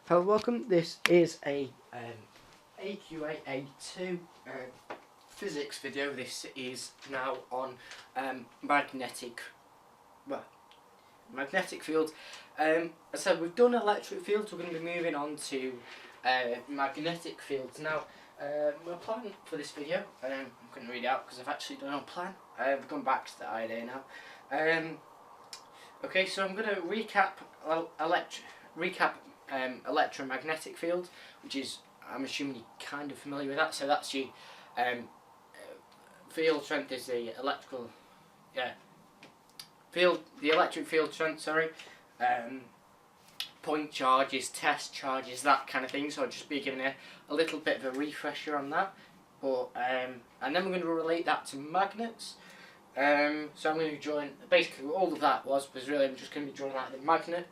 Hello, welcome. This is a AQA A2 physics video. This is now on magnetic fields. So we've done electric fields. We're going to be moving on to magnetic fields now. My plan for this video, I'm going to read it out because I've actually done a plan. I've gone back to the idea now. Okay, so I'm going to recap electromagnetic field, which is, I'm assuming you're kind of familiar with that. So that's your field strength is the electrical, the electric field strength. Sorry, point charges, test charges, that kind of thing. So I'll just be giving a little bit of a refresher on that. But and then we're going to relate that to magnets. So I'm going to join, basically all of that was really, I'm just going to be drawing out the magnet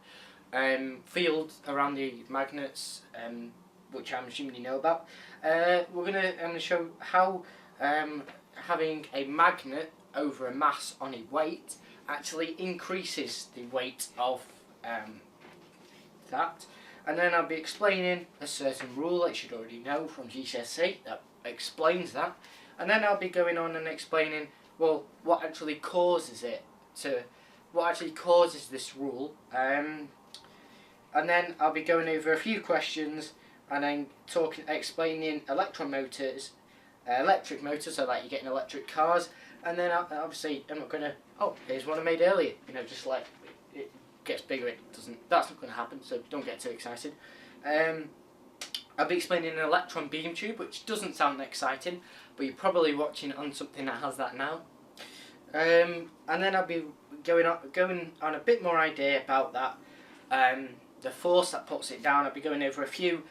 field around the magnets, which I'm assuming you know about. I'm going to show how having a magnet over a mass on a weight actually increases the weight of that. And then I'll be explaining a certain rule that you should already know from GCSE that explains that. And then I'll be going on and explaining, well, what actually causes this rule. And then I'll be going over a few questions and then explaining electron motors, electric motors, so like you get in electric cars. And then obviously I'm not going to, oh, here's one I made earlier, you know, just like it gets bigger, that's not going to happen, so don't get too excited. I'll be explaining an electron beam tube, which doesn't sound exciting, but you're probably watching on something that has that now. And then I'll be going on a bit more idea about that, the force that puts it down. I'll be going over a few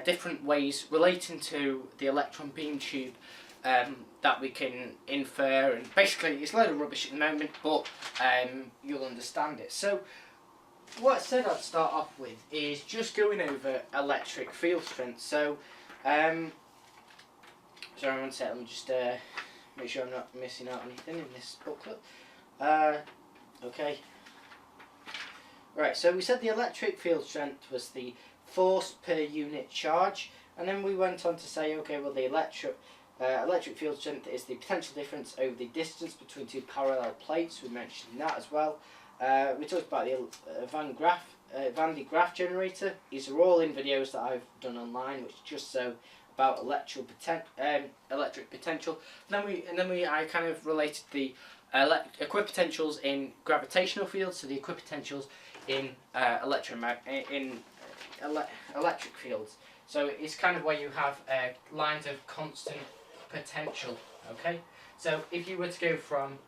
different ways relating to the electron beam tube that we can infer, and basically it's a load of rubbish at the moment, but you'll understand it. So what I said I'd start off with is just going over electric field strength. So sorry, one sec, let me just make sure I'm not missing out anything in this booklet. Okay. Right, so we said the electric field strength was the force per unit charge, and then we went on to say, okay, well, the electric field strength is the potential difference over the distance between two parallel plates. We mentioned that as well. We talked about the Van de Graaff generator. These are all in videos that I've done online, which just so about electric potential. I kind of related the equipotentials in gravitational fields to the equipotentials in electric fields. So it's kind of where you have lines of constant potential. Okay, so if you were to go from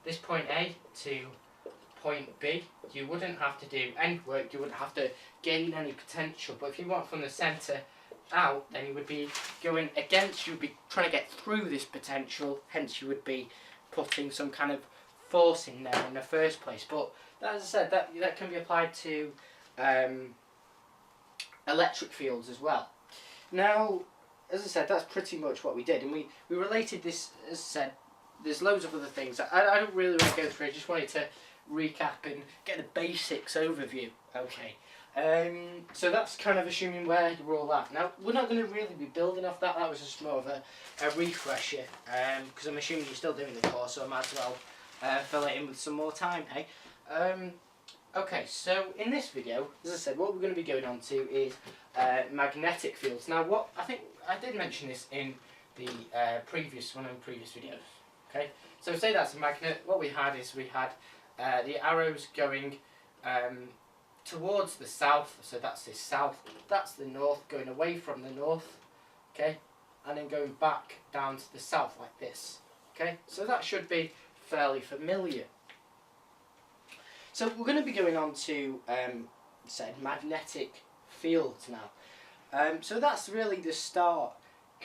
this point A to point B, you wouldn't have to do any work, you wouldn't have to gain any potential. But if you went from the centre out, then you would be going against, you would be trying to get through this potential, hence you would be putting some kind of force in there in the first place. But as I said, that can be applied to electric fields as well. Now, as I said, that's pretty much what we did, and we related this, as I said, there's loads of other things. I don't really want to go through, I just wanted to recap and get the basics overview. Okay. So that's kind of assuming where we're all at. Now, we're not going to really be building off that. That was just more of a refresher, because I'm assuming you're still doing the course, so I might as well fill it in with some more time, hey? Okay, so in this video, as I said, what we're going to be going on to is magnetic fields. Now, what I think I did mention this in the previous videos. Okay, so say that's a magnet. What we had is the arrows going towards the south, so that's the south, that's the north, going away from the north, okay, and then going back down to the south like this, okay, so that should be fairly familiar. So we're going to be going on to said magnetic fields now. So that's really the start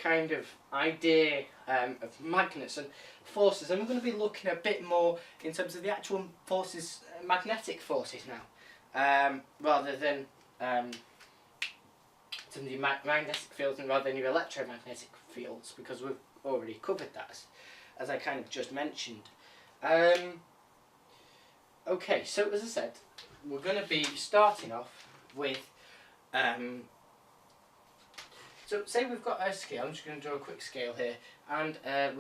kind of idea of magnets and forces, and we're going to be looking a bit more in terms of the actual forces, magnetic forces now, rather than some of the magnetic fields and rather than your electromagnetic fields, because we've already covered that as I kind of just mentioned. Okay, so as I said, we're going to be starting off with So say we've got a scale. I'm just going to draw a quick scale here, and I'm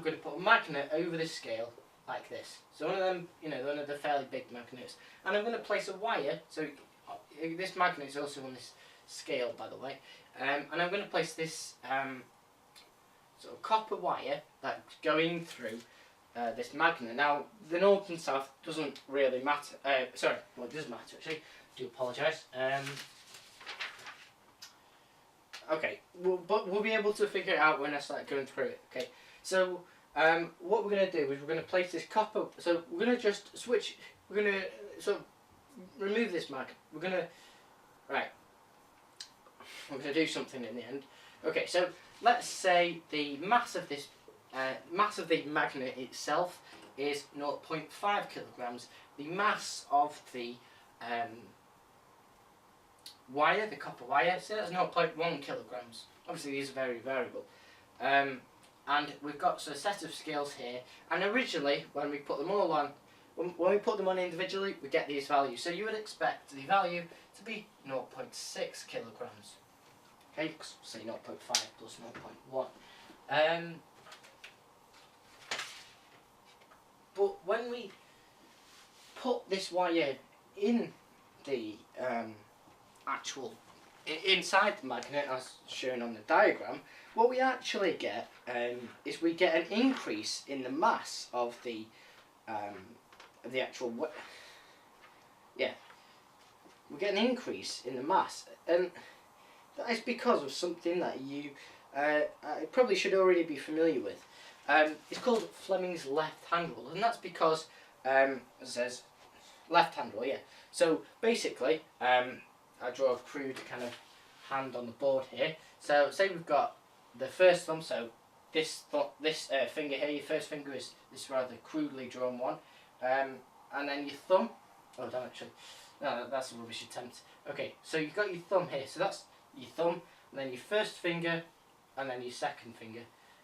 going to put a magnet over this scale like this. So one of them, one of the fairly big magnets, and I'm going to place a wire. So this magnet is also on this scale, by the way, and I'm going to place this sort of copper wire that's going through this magnet. Now the north and south doesn't really matter. Sorry, well, it does matter actually. I do apologise. Okay, but we'll be able to figure it out when I start going through it. Okay, so what we're going to do is we're going to place this copper. So we're going to just switch. We're going to sort of remove this magnet. We're going to We're going to do something in the end. Okay, so let's say the mass of this mass of the magnet itself is 0.5 kilograms. The mass of the wire, the copper wire, so that's 0.1 kilograms. Obviously these are very variable. And we've got a set of scales here, and originally when we put them all on, when we put them on individually, we get these values. So you would expect the value to be 0.6 kilograms. Okay, say 0.5 plus 0.1. But when we put this wire in the inside the magnet, as shown on the diagram, what we actually get is we get an increase in the mass of the actual we get an increase in the mass, and that is because of something that you probably should already be familiar with. It's called Fleming's left-hand rule, and that's because as it says, left-hand rule. Yeah. So basically, I draw a crude kind of hand on the board here. So say we've got the first thumb. So this finger here, your first finger is this rather crudely drawn one, and then your thumb. Oh, damn, actually, no, that's a rubbish attempt. Okay, so you've got your thumb here. So that's your thumb, and then your first finger, and then your second finger.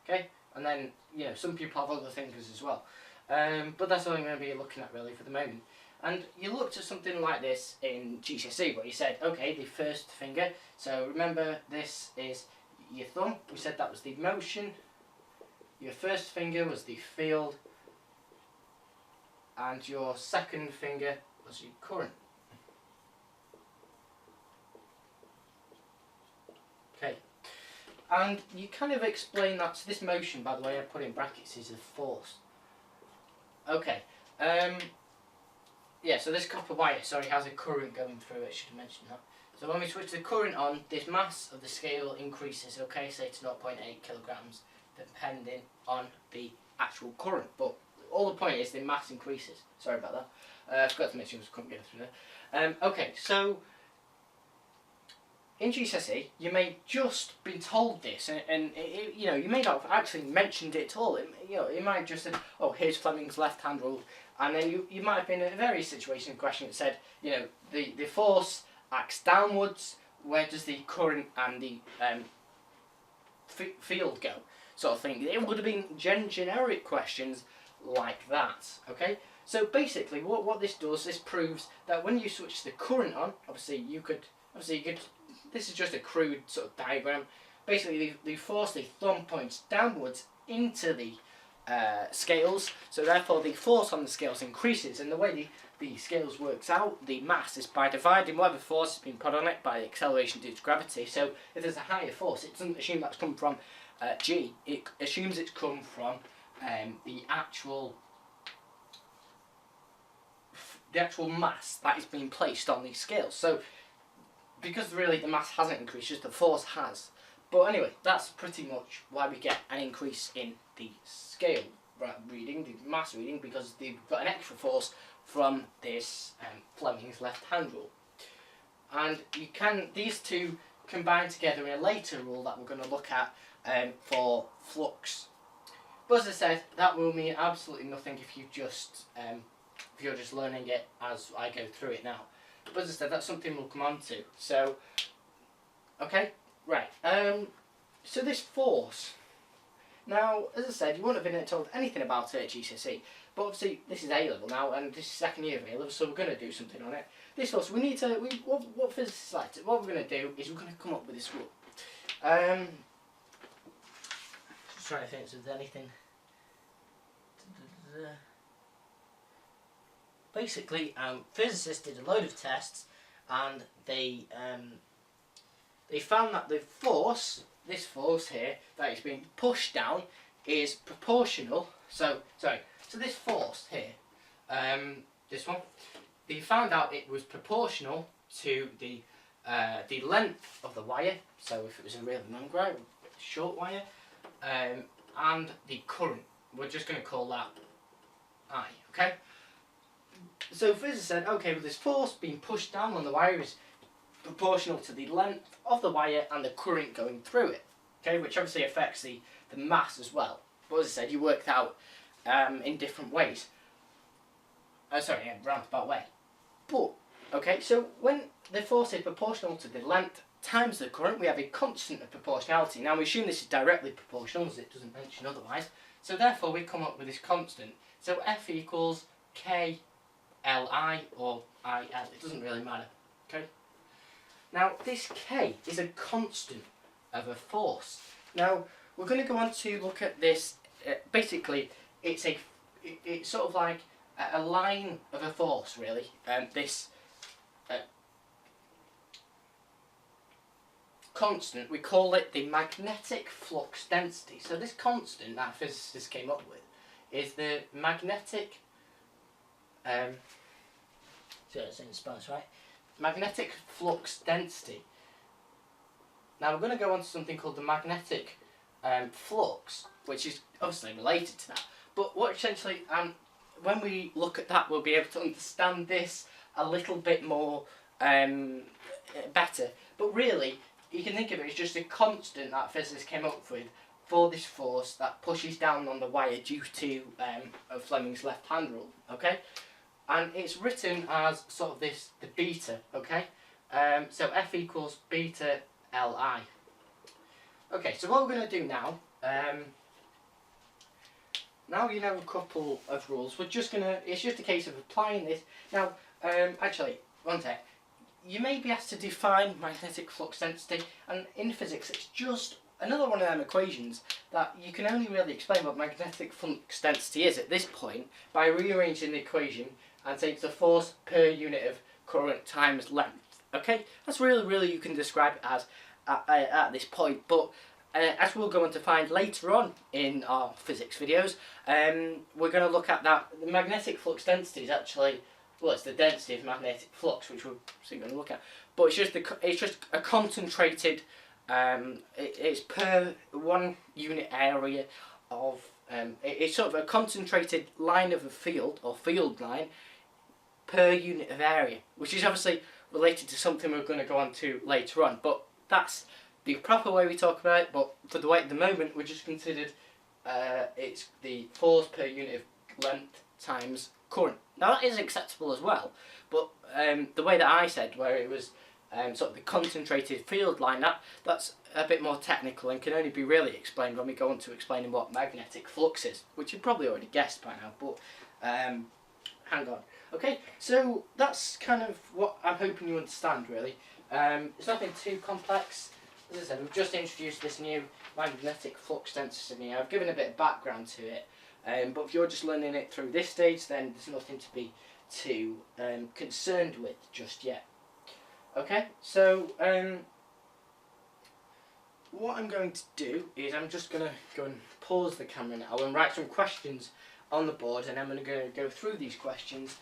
Okay, and then some people have other fingers as well, but that's all I'm going to be looking at really for the moment. And you looked at something like this in GCSE, where you said, okay, the first finger. So remember, this is your thumb. We said that was the motion. Your first finger was the field, and your second finger was your current. Okay, and you kind of explain that. So this motion, by the way, I put in brackets, is a force. Okay. Yeah, so this copper wire, has a current going through it, should have mentioned that. So when we switch the current on, this mass of the scale increases, okay, say to 0.8 kilograms, depending on the actual current. But all the point is the mass increases. Sorry about that. I forgot to mention I couldn't get through there. Okay, so in GCSE, you may just be told this, and you may not have actually mentioned it at all. It might have just said, oh, here's Fleming's left-hand rule. And then you might have been in a various situation question that said, the force acts downwards, where does the current and the field go, sort of thing. It would have been generic questions like that, okay? So basically what this does, this proves that when you switch the current on, obviously you could, this is just a crude sort of diagram. Basically the force, the thumb points downwards into the scales, so therefore the force on the scales increases, and the way the scales works out, the mass is by dividing whatever force has been put on it by the acceleration due to gravity. So if there's a higher force, it doesn't assume that's come from G, it assumes it's come from the actual mass that is being placed on these scales. So because really the mass hasn't increased, just the force has. But anyway, that's pretty much why we get an increase in the scale reading, the mass reading, because they've got an extra force from this Fleming's left-hand rule. And these two combine together in a later rule that we're going to look at for flux. But as I said, that will mean absolutely nothing if you're just learning it as I go through it now. But as I said, that's something we'll come on to. So, okay. Right, so this force, now, as I said, you wouldn't have been told anything about it at GCSE, But obviously this is A level now, and this is second year of A level, so we're going to do something on it. This force, we need to, what physicists like to, what we're going to do is we're going to come up with this rule. Just trying to think if there's anything. Basically, physicists did a load of tests, and they found that the force, this force here, that is being pushed down, is proportional. So this force here, this one, they found out it was proportional to the length of the wire. So if it was a really long wire, a short wire, and the current. We're just going to call that I. Okay. So physicists said, okay, well, this force being pushed down on the wire is proportional to the length of the wire and the current going through it. Okay, which obviously affects the mass as well. But as I said, you worked out in different ways. Roundabout way. But okay, so when the force is proportional to the length times the current, we have a constant of proportionality. Now we assume this is directly proportional, as it doesn't mention otherwise. So therefore we come up with this constant. So F equals K Li or IL. It doesn't really matter. Okay. Now this K is a constant of a force. Now we're going to go on to look at this. Basically, it's sort of like a line of a force, really. This constant, we call it the magnetic flux density. So this constant that physicists came up with is the magnetic. So it's in Spanish, right? Magnetic flux density. Now we're going to go on to something called the magnetic flux, which is obviously related to that. But what essentially, when we look at that, we'll be able to understand this a little bit more better. But really, you can think of it as just a constant that physicists came up with for this force that pushes down on the wire due to Fleming's left-hand rule. Okay, and it's written as sort of this, the beta. Okay, so F equals beta Li. Okay, so what we're going to do now. Now you know a couple of rules. We're just gonna. It's just a case of applying this. Now, actually, one sec. You may be asked to define magnetic flux density, and in physics, it's just another one of them equations that you can only really explain what magnetic flux density is at this point by rearranging the equation and saying it's the force per unit of current times length. Okay, that's really you can describe it as at this point, but. As we'll go on to find later on in our physics videos, we're going to look at that. The magnetic flux density is actually, well, it's the density of magnetic flux, which we're soon going to look at. But it's just a concentrated. It's per 1 unit area of. It's sort of a concentrated line of a field or field line per unit of area, which is obviously related to something we're going to go on to later on. But that's the proper way we talk about it, but for the way at the moment, we're just considered it's the force per unit of length times current. Now that is acceptable as well, but the way that I said, where it was sort of the concentrated field line, that's a bit more technical and can only be really explained when we go on to explaining what magnetic flux is, which you've probably already guessed by now, but hang on. Okay, so that's kind of what I'm hoping you understand, really. It's nothing too complex. As I said, we've just introduced this new magnetic flux density. I've given a bit of background to it, but if you're just learning it through this stage, then there's nothing to be too concerned with just yet. Okay, so what I'm going to do is I'm just going to go and pause the camera now and write some questions on the board, and I'm going to go through these questions.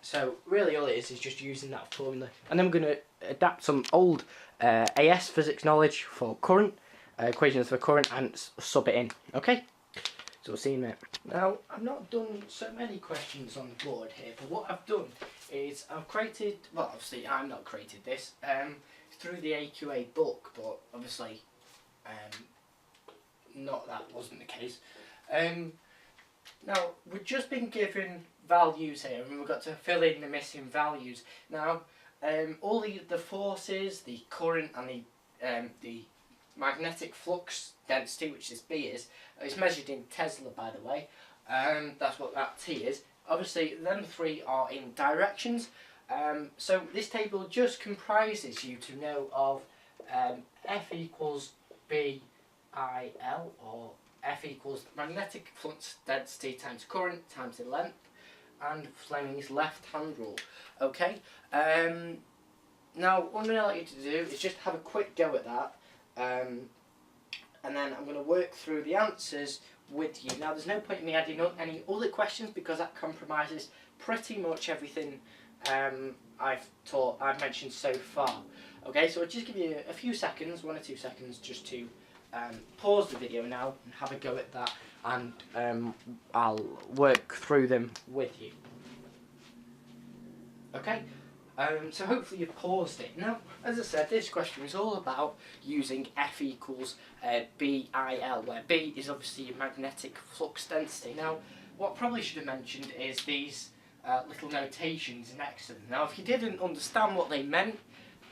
So really all it is just using that formula, and then we're going to adapt some old AS physics knowledge for current, equations for current, and sub it in. Okay, so we'll see you in a minute. Now I've not done so many questions on the board here, but what I've done is I've created, well obviously I've not created this through the AQA book, but obviously not, that wasn't the case. Now we've just been given values here, and we've got to fill in the missing values. Now all the forces, the current, and the magnetic flux density, which this B is measured in Tesla, by the way, That's what that T is. Obviously, them three are in directions. So this table just comprises you to know of F equals BIL, or F equals magnetic flux density times current times the length, and Fleming's left-hand rule. Okay. Now, what I'm going to like you to do is just have a quick go at that, and then I'm going to work through the answers with you. Now, there's no point in me adding any other questions because that compromises pretty much everything I've mentioned so far. Okay, so I'll just give you a few seconds, 1 or 2 seconds, just to pause the video now and have a go at that, and I'll work through them with you. Okay, so hopefully you've paused it. Now, as I said, this question is all about using F equals BIL, where B is obviously your magnetic flux density. Now, what I probably should have mentioned is these little notations next to them. Now, if you didn't understand what they meant,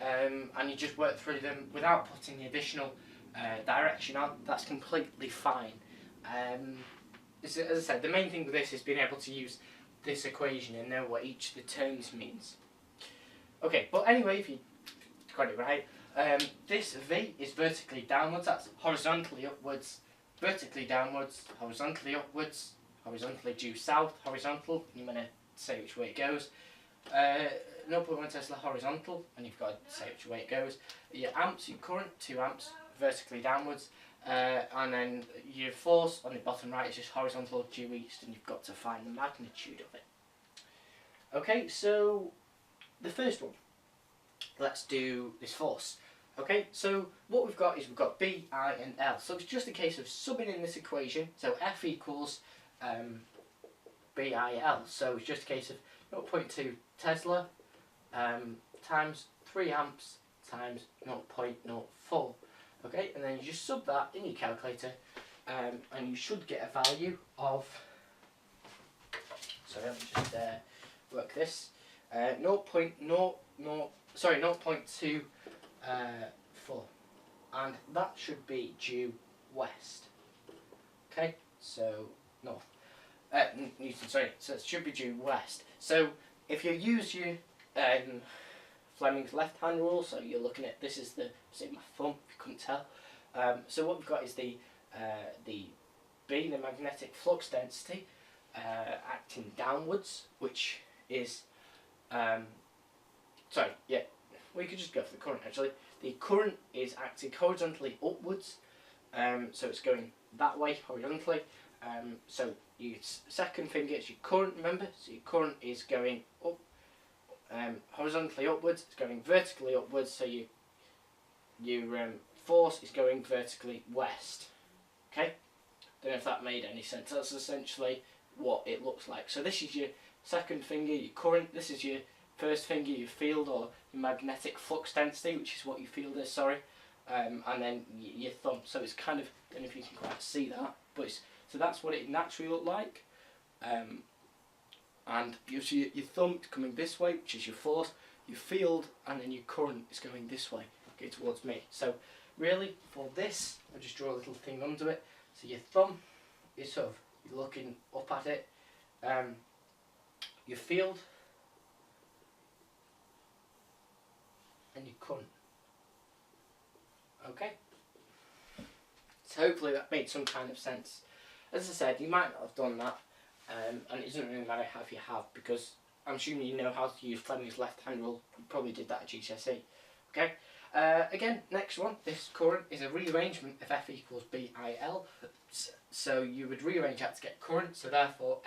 and you just worked through them without putting the additional direction on, that's completely fine. As I said, the main thing with this is being able to use this equation and know what each of the terms means. Okay, but anyway, if you got it right, this V is vertically downwards, that's horizontally upwards, vertically downwards, horizontally upwards, horizontally due south, horizontal, you're going to say which way it goes. 0.1 Tesla horizontal, and you've got to say which way it goes. Your amps, your current, 2 amps, vertically downwards, and then your force on the bottom right is just horizontal due east, and you've got to find the magnitude of it. Okay, so the first one, let's do this force. Okay, so what we've got is we've got B, I and L, so it's just a case of subbing in this equation. So F equals BIL, so it's just a case of 0.2 Tesla times 3 amps times 0.04. Okay, and then you just sub that in your calculator, and you should get a value of, sorry, let me just work this, 0.24, and that should be due west. Okay, so north, Newton, sorry, so it should be due west. So if you use your Fleming's left-hand rule, so you're looking at, this is the, say my thumb, if you couldn't tell. So what we've got is the B, the magnetic flux density, acting downwards, which is, sorry, yeah, we could just go for the current actually. The current is acting horizontally upwards, so it's going that way horizontally. So your second finger is your current, remember, so your current is going up, horizontally upwards, it's going vertically upwards, so your force is going vertically west. Okay, don't know if that made any sense. That's essentially what it looks like. So this is your second finger, your current, this is your first finger, your field, or your magnetic flux density, which is what your field is, sorry, and then your thumb. So it's kind of, I don't know if you can quite see that, but it's, so that's what it naturally looked like. And you see your thumb coming this way, which is your force, your field, and then your current is going this way, okay, towards me. So really, for this, I'll just draw a little thing under it. So your thumb is sort of, you're looking up at it. Your field and your current. Okay? So hopefully that made some kind of sense. As I said, you might not have done that, and it doesn't really matter how if you have, because I'm assuming you know how to use Fleming's left-hand rule. You probably did that at GCSE. Okay? Again, next one, this current is a rearrangement of F equals BIL. So you would rearrange that to get current, so therefore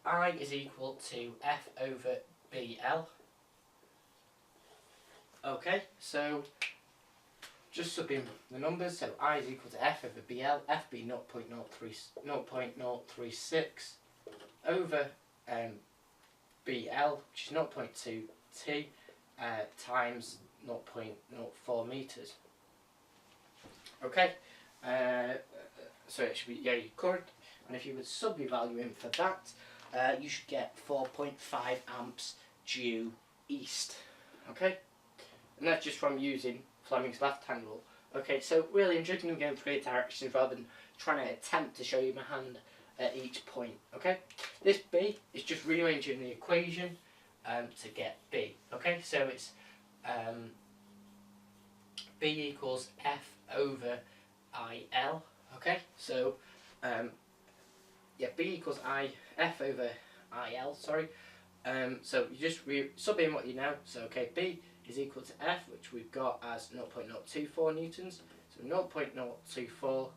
I is equal to F over BL. Okay, so just sub in the numbers, so I is equal to F over BL, F being 0.036 over BL, which is 0.2 T, times 0.04 metres. Okay, so it should be, yeah, your current, and if you would sub your value in for that, you should get 4.5 amps due east. Okay, and that's just from using Fleming's left-hand rule. Okay, so really I'm just going to go in 3 directions rather than trying to attempt to show you my hand at each point. Okay, this B is just rearranging the equation to get B. Okay, so it's B equals F over IL. Okay, so yeah, B equals F over IL. Sorry. So you just sub in what you know. So okay, B is equal to F, which we've got as 0.024 newtons. So 0.024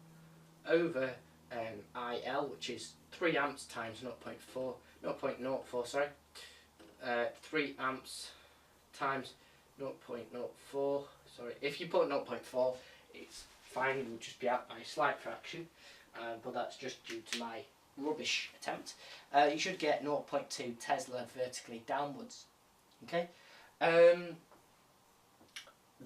over IL, which is 3 amps times 0.04, sorry. 3 amps times 0.04, sorry. If you put 0.4, it's fine, it will just be out by a slight fraction, but that's just due to my rubbish attempt. You should get 0.2 Tesla vertically downwards. Okay.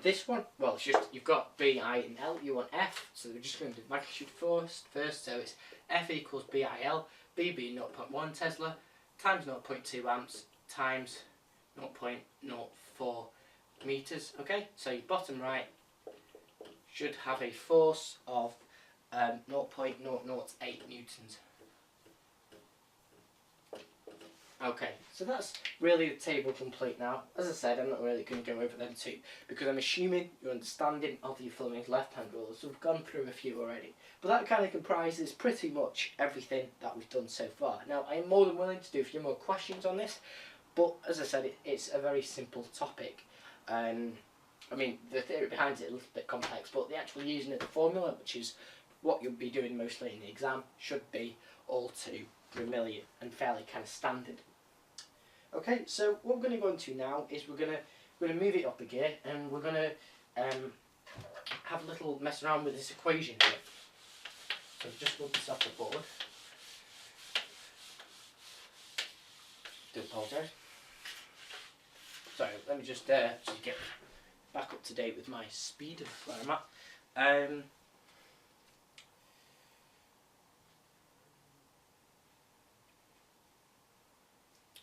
This one, well, it's just you've got B, I, and L. You want F, so we're just going to do magnitude first. So it's F equals BIL, B being 0.1 Tesla times 0.2 amps times 0.04 meters. Okay, so your bottom right should have a force of 0.008 newtons. Okay, so that's really the table complete now. As I said, I'm not really going to go over them too, because I'm assuming your understanding of your Fleming's left-hand rule. So we've gone through a few already. But that kind of comprises pretty much everything that we've done so far. Now, I'm more than willing to do a few more questions on this, but as I said, it's a very simple topic. I mean, the theory behind it is a little bit complex, but the actual using of the formula, which is what you'll be doing mostly in the exam, should be all too familiar and fairly kind of standard. Okay, so what we're going to go into now is we're going to move it up a gear, and we're going to have a little mess around with this equation here. So just move this off the board. Do apologise. Sorry, let me just get back up to date with my speed of where I'm at.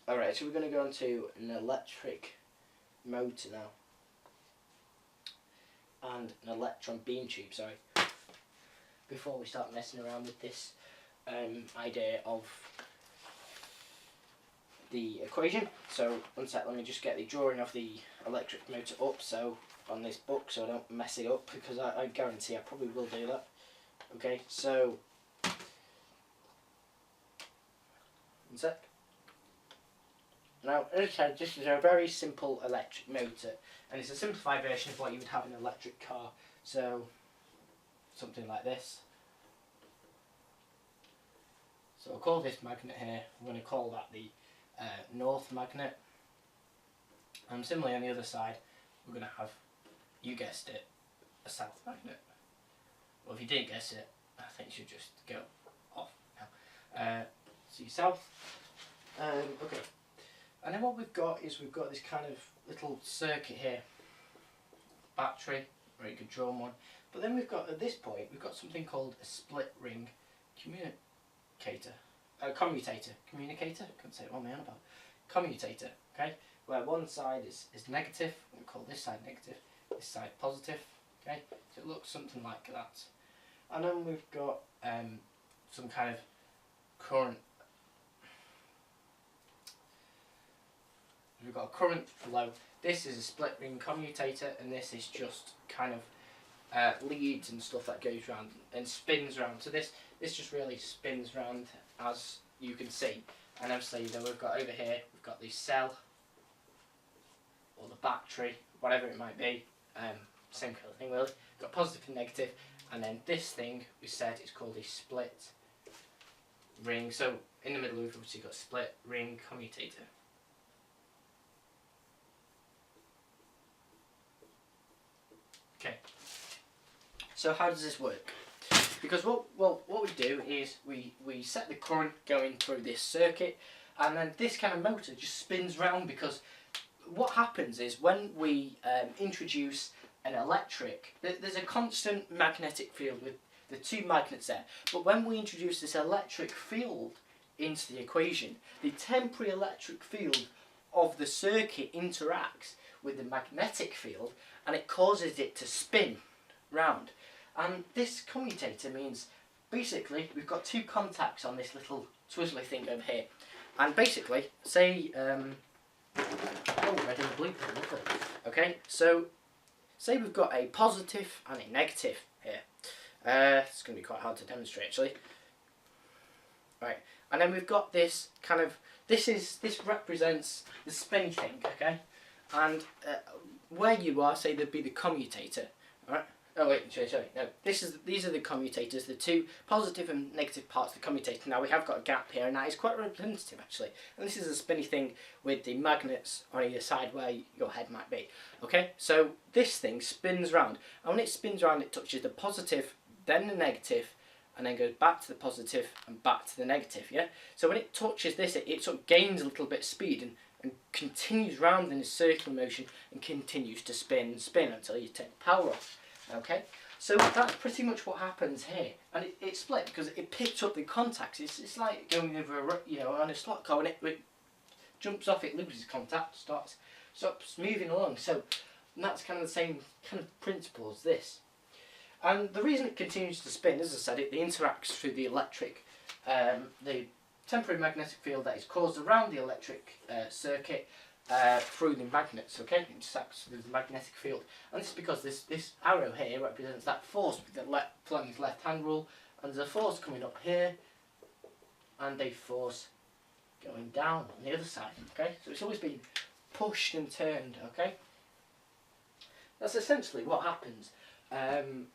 Alright, so we're going to go into an electric motor now. And an electron beam tube, sorry. Before we start messing around with this idea of the equation. So, one sec, let me just get the drawing of the electric motor up so on this book so I don't mess it up, because I guarantee I probably will do that. Okay, so one sec. Now, as I said, this is a very simple electric motor, and it's a simplified version of what you would have in an electric car. So, something like this. So I'll call this magnet here, I'm going to call that the north magnet. And similarly on the other side, we're going to have, you guessed it, a south magnet. Well, if you didn't guess it, I think you should just go off now. See south. Okay. And then what we've got is we've got this kind of little circuit here. Battery, very good drawn one. But then we've got, at this point, we've got something called a split ring commutator. Communicator? I couldn't say what I'm on about. Commutator, okay? Where one side is negative, we'll call this side negative, this side positive, okay? So it looks something like that. And then we've got some kind of current. We've got a current flow. This is a split ring commutator, and this is just kind of leads and stuff that goes round and spins round. So this just really spins round, as you can see. And obviously then we've got over here, we've got the cell or the battery, whatever it might be. Same kind of thing really. We've got positive and negative, and then this thing we said is called a split ring. So in the middle we've obviously got split ring commutator. Okay, so how does this work? Because what we do is we set the current going through this circuit, and then this kind of motor just spins round, because what happens is when we introduce an electric, there's a constant magnetic field with the two magnets there, but when we introduce this electric field into the equation, the temporary electric field of the circuit interacts with the magnetic field, and it causes it to spin round. And this commutator means basically we've got two contacts on this little twizzly thing over here, and basically say oh, red and blue, lovely. Okay, so say we've got a positive and a negative here. It's going to be quite hard to demonstrate actually. Right, and then we've got this kind of, this represents the spinny thing, okay? And where you are, say there'd be the commutator, alright? Oh wait, sorry, no. These are the commutators, the two positive and negative parts of the commutator. Now we have got a gap here, and that is quite representative actually. And this is a spinny thing with the magnets on either side where your head might be. Okay, so this thing spins round, and when it spins round, it touches the positive, then the negative, and then goes back to the positive and back to the negative, yeah? So when it touches this, it sort of gains a little bit of speed and continues round in a circular motion and continues to spin until you take the power off, okay? So that's pretty much what happens here. And it split because it picks up the contacts. It's like going over on a slot car, when it jumps off, it loses contact, stops moving along. So that's kind of the same kind of principle as this. And the reason it continues to spin, as I said, it interacts through the electric, the temporary magnetic field that is caused around the electric circuit through the magnets, okay? It just acts through the magnetic field. And this is because this arrow here represents that force with the Fleming's left-hand rule, and there's a force coming up here, and a force going down on the other side, okay? So it's always been pushed and turned, okay? That's essentially what happens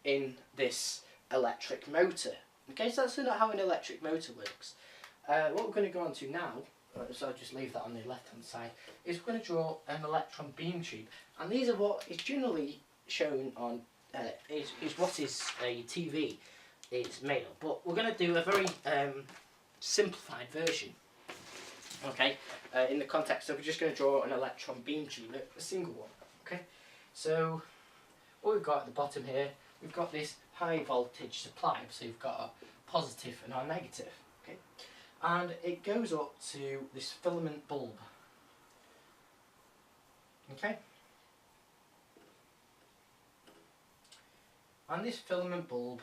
in this electric motor. Okay, so that's not how an electric motor works. What we're going to go on to now, so I'll just leave that on the left hand side, is we're going to draw an electron beam tube. And these are what is generally shown on, is what is a TV is made of. But we're going to do a very simplified version. Okay, in the context of we're just going to draw an electron beam tube, a single one. Okay, so what we've got at the bottom here, we've got this high voltage supply, so you've got a positive and a negative, okay? And it goes up to this filament bulb, okay? And this filament bulb,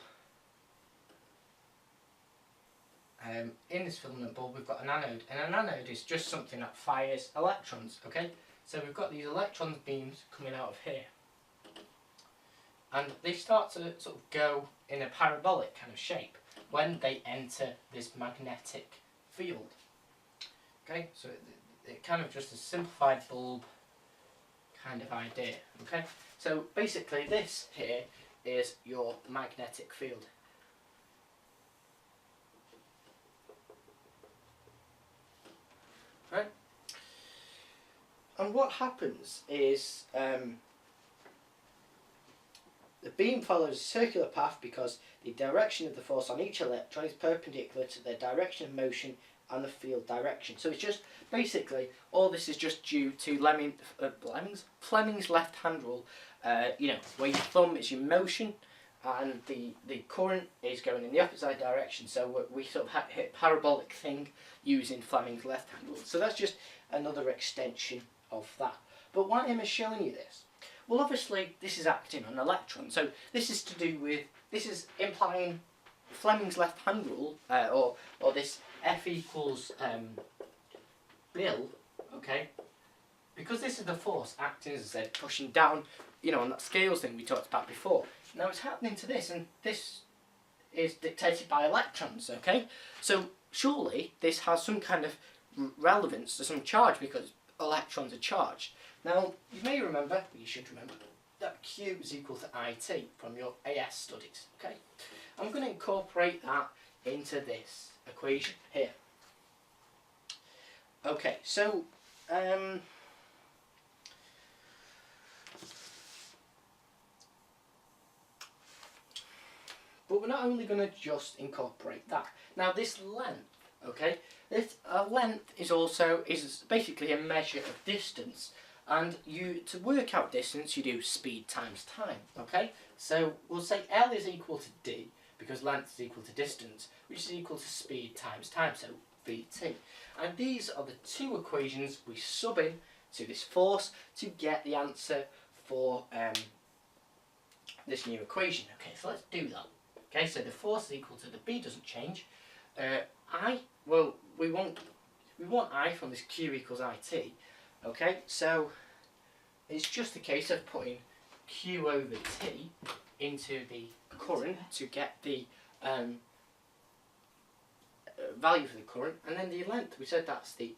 in this filament bulb we've got an anode, and an anode is just something that fires electrons, okay? So we've got these electron beams coming out of here. And they start to sort of go in a parabolic kind of shape when they enter this magnetic field. Okay, so it kind of just a simplified bulb kind of idea. Okay, so basically this here is your magnetic field. Right? And what happens is the beam follows a circular path because the direction of the force on each electron is perpendicular to their direction of motion and the field direction. So it's just basically all this is just due to Fleming's left-hand rule. Where your thumb is your motion and the current is going in the opposite direction. So we sort of hit parabolic thing using Fleming's left-hand rule. So that's just another extension of that. But why am I showing you this? Well, obviously this is acting on electrons, so this is to do with, this is implying Fleming's left-hand rule, or this F equals Bill, okay? Because this is the force acting, as I said, pushing down, on that scales thing we talked about before. Now it's happening to this, and this is dictated by electrons, okay? So surely this has some kind of relevance to some charge because electrons are charged. Now, you may remember, you should remember, that Q is equal to IT from your AS studies, okay? I'm going to incorporate that into this equation here. Okay, so, but we're not only going to just incorporate that. Now, this length, okay, this length is basically a measure of distance. And to work out distance, you do speed times time, okay? So we'll say L is equal to D, because length is equal to distance, which is equal to speed times time, so Vt. And these are the two equations we sub in to this force to get the answer for this new equation. Okay, so let's do that. Okay, so the force is equal to the B doesn't change. I, well, we want I from this Q equals IT. Okay, so it's just a case of putting Q over T into the current to get the value for the current, and then the length. We said that's the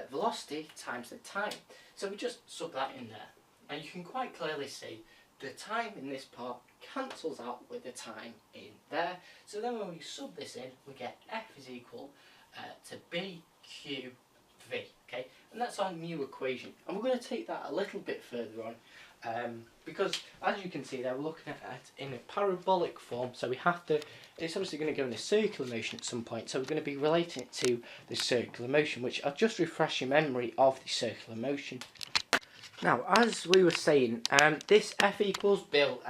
velocity times the time. So we just sub that in there, and you can quite clearly see the time in this part cancels out with the time in there. So then when we sub this in, we get F is equal to BQV. Okay, and that's our new equation, and we're going to take that a little bit further on. Because as you can see there, we're looking at it in a parabolic form, so we have to, it's obviously going to go in a circular motion at some point, so we're going to be relating it to the circular motion, which I'll just refresh your memory of the circular motion. Now, as we were saying, this F equals BIL,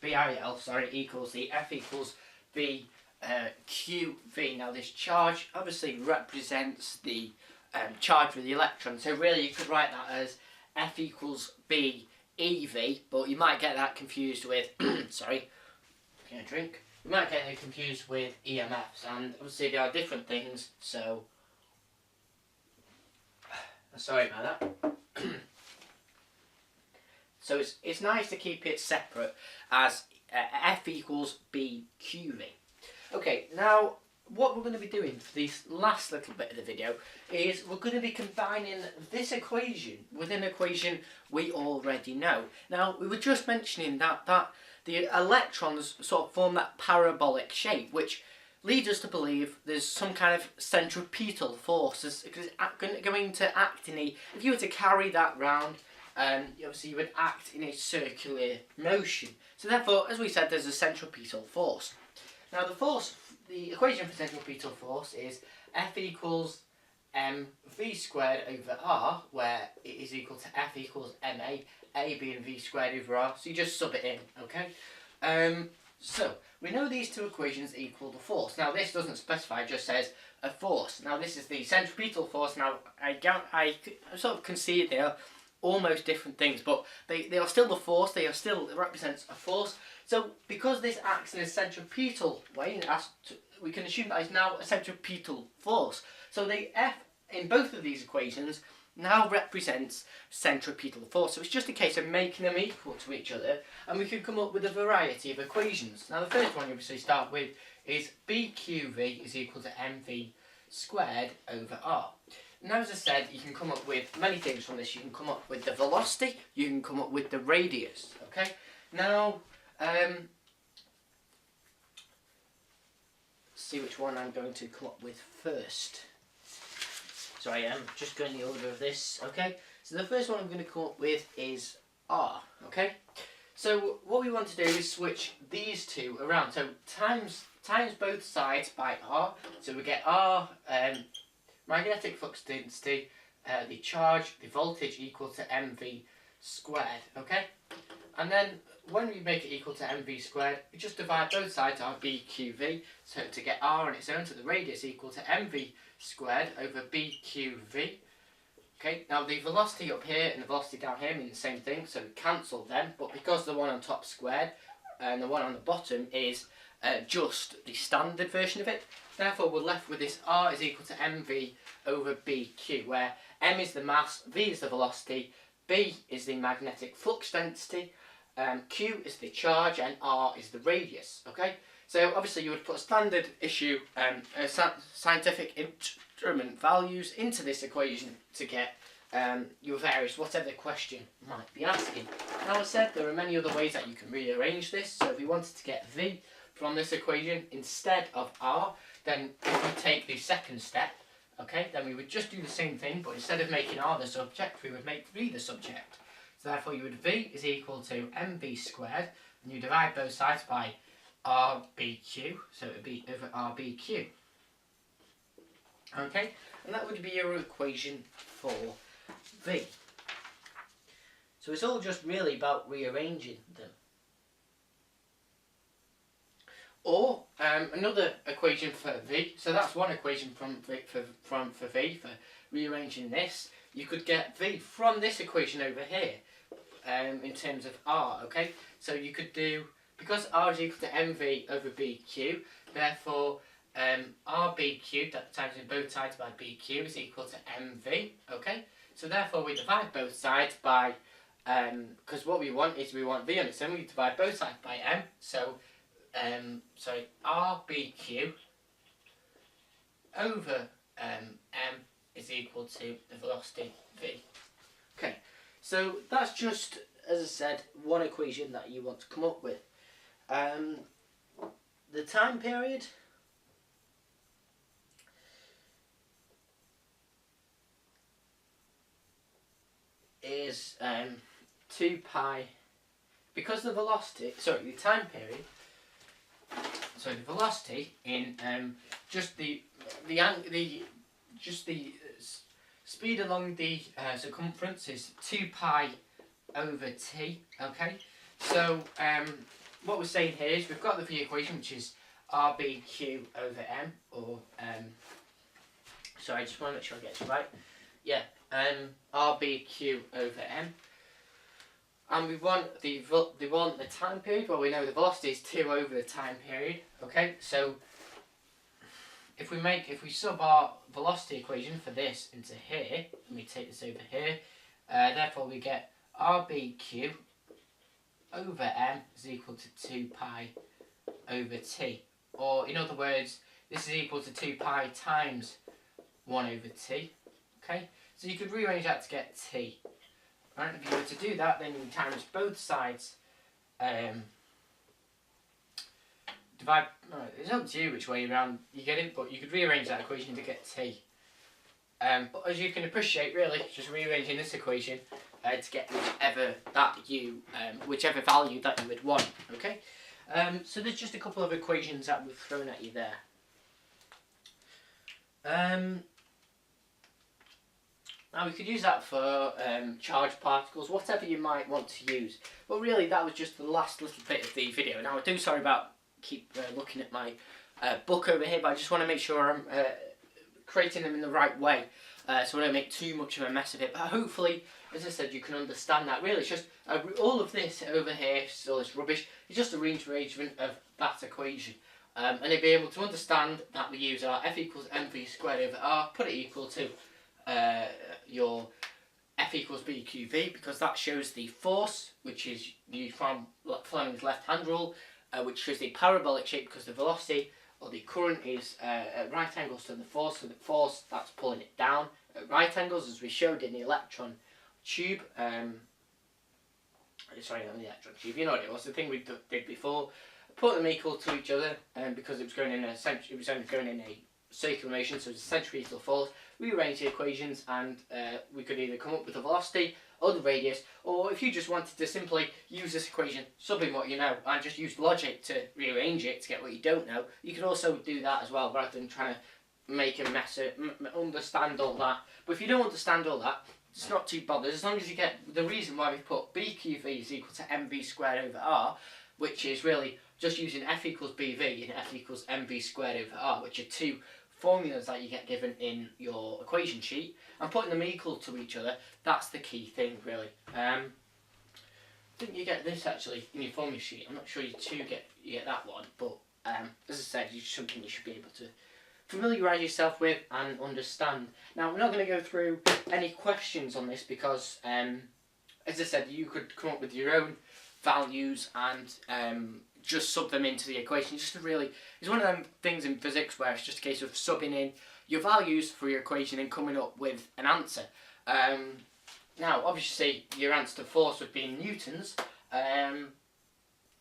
BIL, sorry, equals the F equals B QV. Now this charge obviously represents the charge with the electron, so really you could write that as F equals B EV, but you might get that confused with, sorry, getting a drink. You might get it confused with EMFs, and obviously they are different things, so sorry about that. So it's nice to keep it separate as F equals B QV. Okay, now what we're going to be doing for this last little bit of the video is we're going to be combining this equation with an equation we already know. Now, we were just mentioning that the electrons sort of form that parabolic shape, which leads us to believe there's some kind of centripetal force because it's going to act in a, if you were to carry that round, obviously you would act in a circular motion. So therefore, as we said, there's a centripetal force. Now the equation for centripetal force is F equals mv squared over r, where it is equal to F equals ma, a being v squared over r, so you just sub it in, okay? So, we know these two equations equal the force. Now this doesn't specify, it just says a force. Now this is the centripetal force. Now I sort of concede they are almost different things, but they are still the force, it represents a force. So because this acts in a centripetal way, we can assume that it's now a centripetal force. So the F in both of these equations now represents centripetal force. So it's just a case of making them equal to each other, and we can come up with a variety of equations. Now the first one you obviously start with is BQV is equal to mv squared over r. Now, as I said, you can come up with many things from this. You can come up with the velocity, you can come up with the radius, okay? Now, see which one I'm going to come up with first. Sorry, I'm just going the order of this, okay? So the first one I'm going to come up with is R, okay? So what we want to do is switch these two around. So times both sides by R, so we get R, magnetic flux density, the charge, the voltage equal to mv squared, okay? And then when we make it equal to mv squared, we just divide both sides by bqv, so to get r on its own, so the radius equal to mv squared over bqv. Okay, now the velocity up here and the velocity down here mean the same thing, so we cancel them, but because the one on top squared and the one on the bottom is just the standard version of it, therefore we're left with this r is equal to mv over bq, where m is the mass, v is the velocity, b is the magnetic flux density, q is the charge, and r is the radius. Okay, so obviously you would put standard issue scientific instrument values into this equation to get your various whatever the question might be asking. Now, I said there are many other ways that you can rearrange this. So if we wanted to get v from this equation instead of r, then if we take the second step, okay, then we would just do the same thing, but instead of making r the subject, we would make v the subject. So therefore you would v is equal to mv squared, and you divide both sides by rbq, so it would be over rbq. Okay, and that would be your equation for v. So it's all just really about rearranging them. Or another equation for v, so that's one equation for v, for rearranging this. You could get v from this equation over here in terms of r, okay? So you could do because r is equal to mv over bq, therefore RB cubed, that times in both sides by BQ, is equal to MV, okay? So therefore we divide both sides by, because what we want is we want V on its own, we divide both sides by M, so, RBQ over M is equal to the velocity V. Okay, so that's just, as I said, one equation that you want to come up with. The time period is 2 pi, because the velocity, the time period, the velocity in just the speed along the circumference is 2 pi over t, okay? So what we're saying here is we've got the V equation, which is RBQ over M, or sorry, I just want to make sure I get it right. Yeah, RBQ over M, and we want the time period. Well, we know the velocity is 2 over the time period. Okay, so if we sub our velocity equation for this into here, let me take this over here. Therefore, we get RBQ over M is equal to 2 pi over t, or in other words, this is equal to 2 pi times 1 over t. Okay, so you could rearrange that to get t. Right, if you were to do that, then you times both sides. Divide. It's up to you which way around you get it, but you could rearrange that equation to get t. But as you can appreciate, really, just rearranging this equation to get whichever value that you would want. Okay, so there's just a couple of equations that we've thrown at you there. Now we could use that for charged particles, whatever you might want to use. But really, that was just the last little bit of the video. Now I do sorry about keep looking at my book over here, but I just want to make sure I'm creating them in the right way, so I don't make too much of a mess of it. But hopefully, as I said, you can understand that. Really, it's just all of this over here, all this rubbish, is just a rearrangement of that equation. And you'll be able to understand that we use our F equals mv squared over r, put it equal to your F equals BQV, because that shows the force, which is used from Fleming's left-hand rule, which shows the parabolic shape because the velocity or the current is at right angles to the force, so the force, that's pulling it down at right angles, as we showed in the electron tube. Sorry, not the electron tube, you know what it was, the thing we did before. Put them equal to each other, because it was going in a circular motion, so it's a centripetal force. Rearrange the equations, and we could either come up with the velocity or the radius, or if you just wanted to simply use this equation, sub in what you know, and just use logic to rearrange it to get what you don't know, you could also do that as well, rather than trying to make a mess of understand all that. But if you don't understand all that, it's not too bothered, as long as you get the reason why we put BQV is equal to mv squared over r, which is really just using F equals BV and F equals mv squared over r, which are two formulas that you get given in your equation sheet, and putting them equal to each other. That's the key thing, really. I think you get this actually in your formula sheet. I'm not sure you get that one, but as I said, it's something you should be able to familiarise yourself with and understand. Now, we're not going to go through any questions on this because, as I said, you could come up with your own values and just sub them into the equation. Just to really, it's one of them things in physics where it's just a case of subbing in your values for your equation and coming up with an answer. Now, obviously, your answer to force would be in newtons,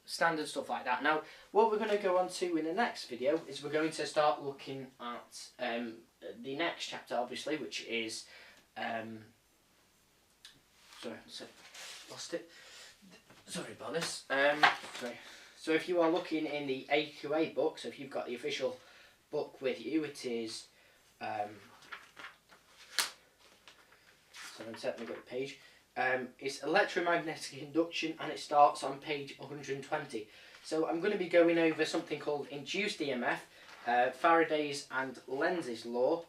standard stuff like that. Now, what we're going to go on to in the next video is we're going to start looking at the next chapter, obviously, which is sorry, lost it. Sorry about this. Sorry. So if you are looking in the AQA book, so if you've got the official book with you, it is so I'm certainly got the page. It's electromagnetic induction, and it starts on page 120. So I'm going to be going over something called induced EMF, Faraday's and Lenz's law,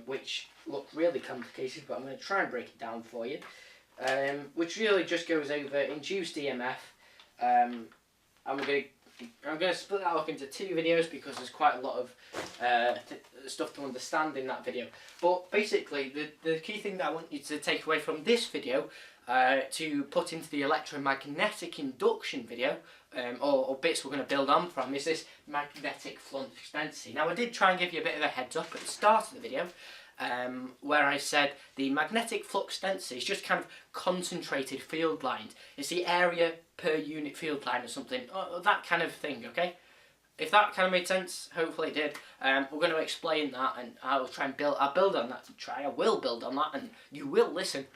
which look really complicated, but I'm going to try and break it down for you. Which really just goes over induced EMF, and we're going to I'm going to split that up into 2 videos because there's quite a lot of stuff to understand in that video. But basically, the key thing that I want you to take away from this video to put into the electromagnetic induction video, or bits we're going to build on from, is this magnetic flux density. Now, I did try and give you a bit of a heads up at the start of the video, where I said the magnetic flux density is just kind of concentrated field lines. It's the area per unit field line or something, or that kind of thing, okay? If that kind of made sense, hopefully it did. We're going to explain that, and I'll build on that. I will build on that, and you will listen,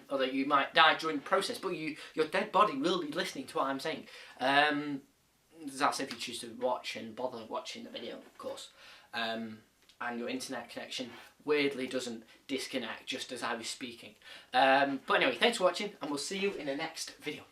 although you might die during the process, but your dead body will be listening to what I'm saying. That's if you choose to watch and bother watching the video, of course. And your internet connection weirdly doesn't disconnect just as I was speaking. But anyway, thanks for watching, and we'll see you in the next video.